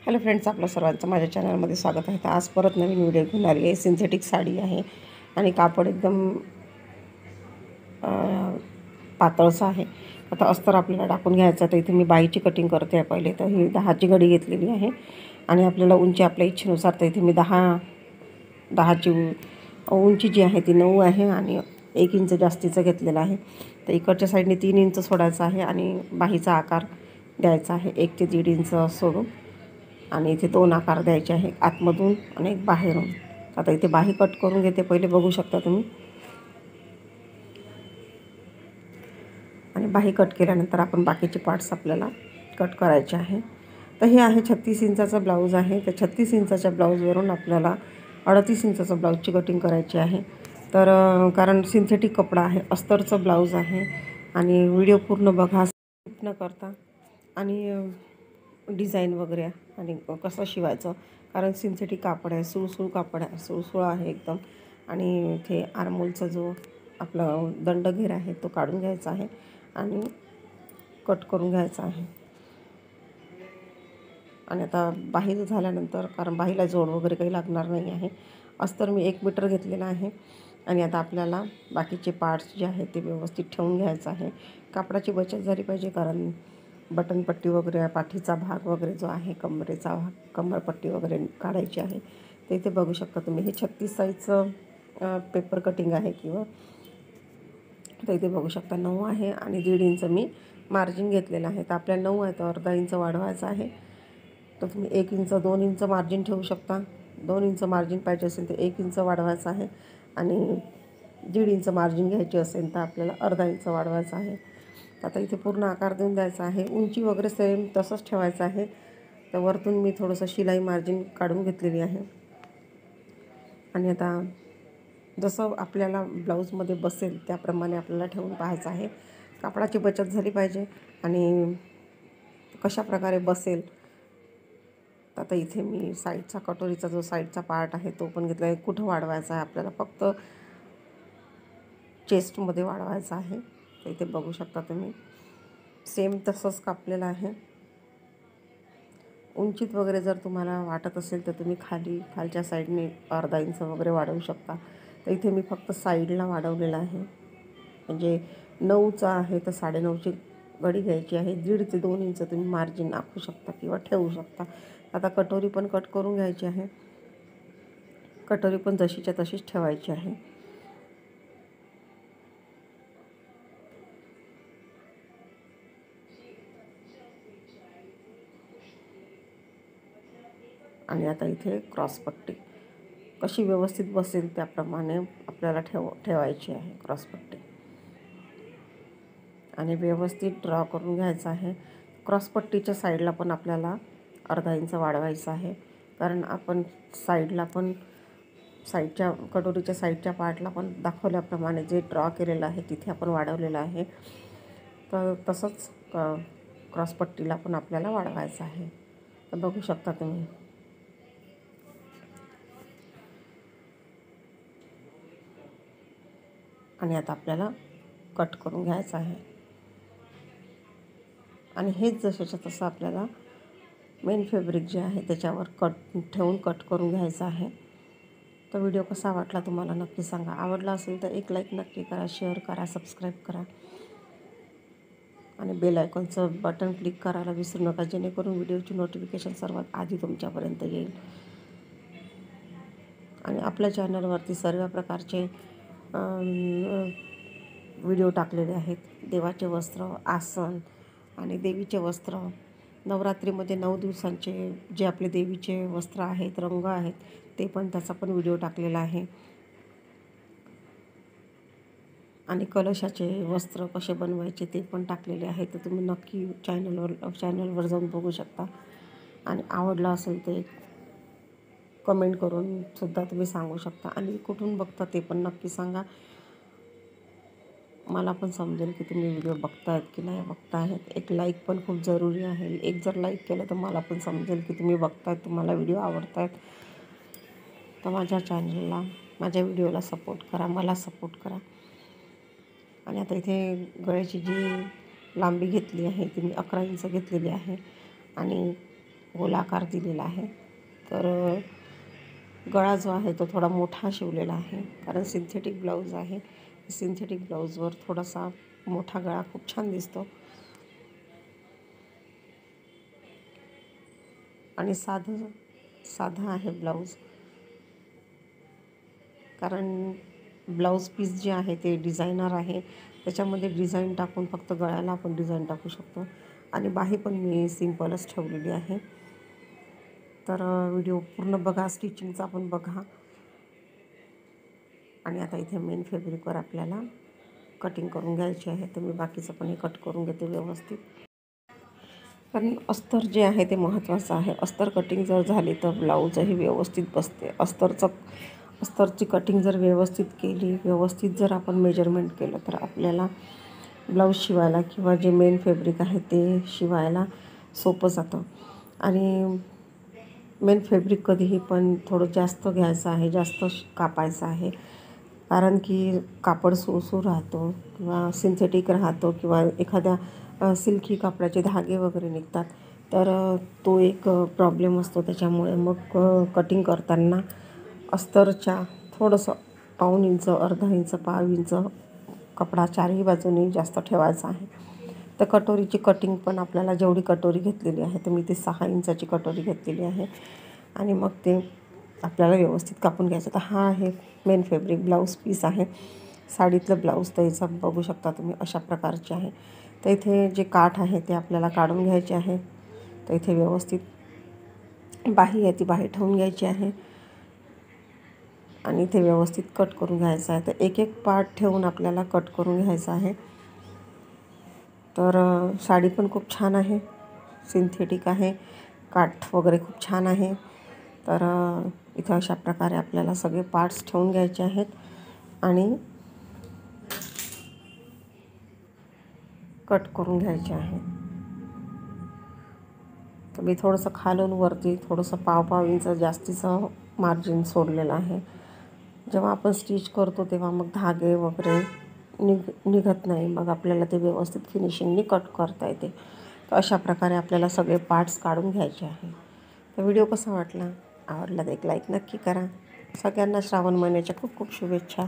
Hello friends, आपलं सर्वांचं माझ्या चॅनलमध्ये स्वागत आहे. तर आज परत नवीन व्हिडिओ घेऊन आली आहे. सिंथेटिक साडी आहे आणि कापड एकदम पातळचं आहे. आता अस्तर आपल्याला टाकून घ्यायचं. तर इथे मी बाहीची कटिंग करते आहे पहिले. तर ही 10ची घडी घेतलेली आहे आणि आपल्याला उंची आपल्या इच्छेनुसार. तर इथे मी 10ची उंची जी आहे ती 9 आहे आणि 1 इंच जास्तीचं घेतलेलं आहे. तर इकडच्या साईडने 3 इंच सोडायचं आहे आणि बाहीचा आकार द्यायचा आहे 1 ते 1.5 इंच सोडून. आणि इथे 2 आकार द्यायचे आहे, आतमधून आणि एक बाहेरून. आता इथे बाही कट करून घेते पहिले, बघू शकता तुम्ही. आणि बाही कट केल्यानंतर आपण बाकीचे पार्ट्स आपल्याला कट करायचे आहे. तर हे आहे 36 इंचाचा ब्लाऊज आहे. तर 36 इंचाच्या ब्लाऊजवरून आपल्याला 38 इंचाचा ब्लाऊजची कटिंग करायची आहे. तर कारण सिंथेटिक कपडा आहे, अस्तरचं ब्लाऊज आहे आणि व्हिडिओ पूर्ण बघा न करता. आणि डिझाईन वगैरे आणि कसं शिवायचं, कारण सिंथेटिक कापड आहे, सुळसुळ कापड आहे, सुळसुळ आहे एकदम. आणि इथे आरमोलचा जो आपला दंडघेर आहे तो काढून घ्यायचा आहे आणि कट करून घ्यायचा आहे. आणि आता बाही झाल्यानंतर, कारण बाहीला जोड वगैरे काही लागणार नाही आहे, अस्तर मी 1 मीटर घेतलेलं आहे. आणि आता आपल्याला बाकीचे पार्ट्स जे आहेत ते व्यवस्थित ठेवून घ्यायचं आहे. कापडाची बचत झाली पाहिजे, कारण बटनपट्टी वगैरे, पाठीचा भाग वगैरे जो आहे, कमरेचा भाग, कमरपट्टी वगैरे काढायची आहे. तर इथे बघू शकता तुम्ही, हे 36 साईजचं पेपर कटिंग आहे किंवा. तर इथे बघू शकता 9 आहे आणि 1.5 इंच मी मार्जिन घेतलेलं आहे. तर आपल्याला 9 आहे तर अर्धा इंच वाढवायचा आहे. तर तुम्ही 1 इंच 2 इंच मार्जिन ठेवू शकता. 2 इंच मार्जिन पाहिजे असेल तर 1 इंच वाढवायचं आहे आणि 1.5 इंच मार्जिन घ्यायची असेल तर आपल्याला अर्धा इंच वाढवायचा आहे. आता इथे पूर्ण आकार देऊन द्यायचा आहे. उंची वगैरे सेम तसंच ठेवायचं आहे. तर वरतून मी थोडंसं शिलाई मार्जिन काढून घेतलेली आहे. आणि आता जसं आपल्याला ब्लाऊजमध्ये बसेल त्याप्रमाणे आपल्याला ठेवून पाहायचं आहे. कापडाची बचत झाली पाहिजे आणि कशाप्रकारे बसेल. आता इथे मी साईडचा कटोरीचा जो साईडचा पार्ट आहे तो पण घेतला आहे. कुठं वाढवायचा आहे आपल्याला, फक्त चेस्टमध्ये वाढवायचा आहे. तर इथे बघू शकता तुम्ही, सेम तसंच कापलेलं आहे. उंचीत वगैरे जर तुम्हाला वाटत असेल तर तुम्ही खालच्या साईडने अर्धा इंच वगैरे वाढवू शकता. तर इथे मी फक्त साईडला वाढवलेलं आहे. म्हणजे 9चा आहे तर 9.5ची घडी घ्यायची आहे. 1.5 ते 2 इंच तुम्ही मार्जिन आखू शकता किंवा ठेवू शकता. आता कटोरी पण कट करून घ्यायची आहे. कटोरी पण जशीच्या तशीच ठेवायची आहे. आणि आता इथे क्रॉसपट्टी कशी व्यवस्थित बसेल त्याप्रमाणे आपल्याला ठेवायची आहे क्रॉसपट्टी. आणि व्यवस्थित ड्रॉ करून घ्यायचं आहे. क्रॉसपट्टीच्या साईडला पण आपल्याला अर्धा इंच वाढवायचं आहे, कारण आपण साईडला पण साईडच्या कटोरीच्या साईडच्या पार्टला पण दाखवल्याप्रमाणे जे ड्रॉ केलेलं आहे तिथे आपण वाढवलेलं आहे. तर तसंच क्रॉसपट्टीला पण आपल्याला वाढवायचं आहे. तर बघू शकता तुम्ही. आणि आता आपल्याला कट करून घ्यायचं आहे. आणि हेच जशाच्या तसं आपल्याला मेन फॅब्रिक जे आहे त्याच्यावर ठेवून कट करून घ्यायचं आहे. तर व्हिडिओ कसा वाटला तुम्हाला नक्की सांगा. आवडला असेल तर एक लाईक नक्की करा, शेअर करा, सबस्क्राईब करा आणि बेल आयकॉनचं बटन क्लिक करायला विसरू नका, जेणेकरून व्हिडिओची नोटिफिकेशन सर्वात आधी तुमच्यापर्यंत येईल. आणि आपल्या चॅनलवरती सर्व प्रकारचे व्हिडिओ टाकलेले आहेत. देवाचे वस्त्र, आसन आणि देवीचे वस्त्र. नवरात्रीमध्ये 9 दिवसांचे जे आपले देवीचे वस्त्र आहेत, रंग आहेत, ते पण त्याचा पण व्हिडिओ टाकलेला आहे. आणि कलशाचे वस्त्र कसे बनवायचे ते पण टाकलेले आहे. तर तुम्ही नक्की चॅनलवर जाऊन बघू शकता. आणि आवडला असेल तर कमेंट करून सुद्धा तुम्ही सांगू शकता. आणि कुठून बघता ते पण नक्की सांगा, मला पण समजेल की तुम्ही व्हिडिओ बघतायत की नाही बघतायत. एक लाईक पण खूप जरुरी आहे. एक जर लाईक केलं तर मला पण समजेल की तुम्ही बघतायत, तुम्हाला व्हिडिओ आवडत आहेत. तर माझ्या चॅनलला, माझ्या व्हिडिओला सपोर्ट करा, मला सपोर्ट करा. आणि आता इथे गळ्याची जी लांबी घेतली आहे ती मी 11 इंच घेतलेली आहे. आणि गोलाकार दिलेला आहे. तर गळा जो आहे तो थोडा मोठा शिवलेला आहे, कारण सिंथेटिक ब्लाऊज आहे. सिंथेटिक ब्लाऊजवर थोडासा मोठा गळा खूप छान दिसतो. आणि साधं आहे ब्लाऊज, कारण ब्लाऊज पीस जे आहे ते डिझायनर आहे. त्याच्यामध्ये डिझाईन टाकून फक्त गळ्याला आपण डिझाईन टाकू शकतो. आणि बाही पण मी सिंपलच ठेवलेली आहे. तर व्हिडिओ पूर्ण बघा, स्टिचिंगचा पण बघा. आणि आता इथे मेन फॅब्रिकवर आपल्याला कटिंग करून घ्यायची आहे. तर मी बाकीचं पण हे कट करून घेते व्यवस्थित, कारण अस्तर जे आहे ते महत्त्वाचं आहे. अस्तर कटिंग जर झाली तर ब्लाऊजही व्यवस्थित बसते. अस्तरची कटिंग जर व्यवस्थित केली, व्यवस्थित जर आपण मेजरमेंट केलं, तर आपल्याला ब्लाऊज शिवायला किंवा जे मेन फॅब्रिक आहे ते शिवायला सोपं जातं. आणि मेन फॅब्रिक कधीही पण थोडं जास्त घ्यायचं आहे, जास्त कापायचं आहे, कारण की कापड सुळसुळ राहतो किंवा सिंथेटिक राहतो किंवा एखाद्या सिल्की कापडाचे धागे वगैरे निघतात. तर तो एक प्रॉब्लेम असतो. त्याच्यामुळे मग कटिंग करताना अस्तरच्या थोडंसं पाऊण इंच, अर्धा इंच, पाव इंच कपडा चारही बाजूनी जास्त ठेवायचा आहे. तर कटोरीची कटिंग पण आपल्याला जेवढी कटोरी घेतलेली आहे, तर मी ते 6 इंचाची कटोरी घेतलेली आहे. आणि मग ते आपल्याला व्यवस्थित कापून घ्यायचं. तर हा आहे मेन फॅब्रिक, ब्लाऊज पीस आहे. साडीतलं ब्लाऊज तर याचा बघू शकता तुम्ही अशा प्रकारचे आहे. तर इथे जे काठ आहे ते आपल्याला काढून घ्यायचे आहे. तर इथे व्यवस्थित बाही आहे ती बाही ठेवून घ्यायची आहे. आणि इथे व्यवस्थित कट करून घ्यायचं आहे. तर एक एक पार्ट ठेवून आपल्याला कट करून घ्यायचं आहे. तर साडी पण खूप छान आहे, सिंथेटिक आहे, काठ वगैरे खूप छान आहे. तर इथं अशा प्रकारे आपल्याला सगळे पार्ट्स ठेवून घ्यायचे आहेत आणि कट करून घ्यायचे आहे. तर मी थोडंसं खालून वरती थोडंसं पाव इंच जास्तीचं मार्जिन सोडलेलं आहे. जेव्हा आपण स्टिच करतो तेव्हा मग धागे वगैरे निघत नाही, मग आपल्याला ते व्यवस्थित फिनिशिंगनी कट करता येते. तर अशा प्रकारे आपल्याला सगळे पार्ट्स काढून घ्यायचे आहे. तर व्हिडिओ कसा वाटला? आवडला तर एक लाईक नक्की करा. सगळ्यांना श्रावण महिन्याच्या खूप खूप शुभेच्छा.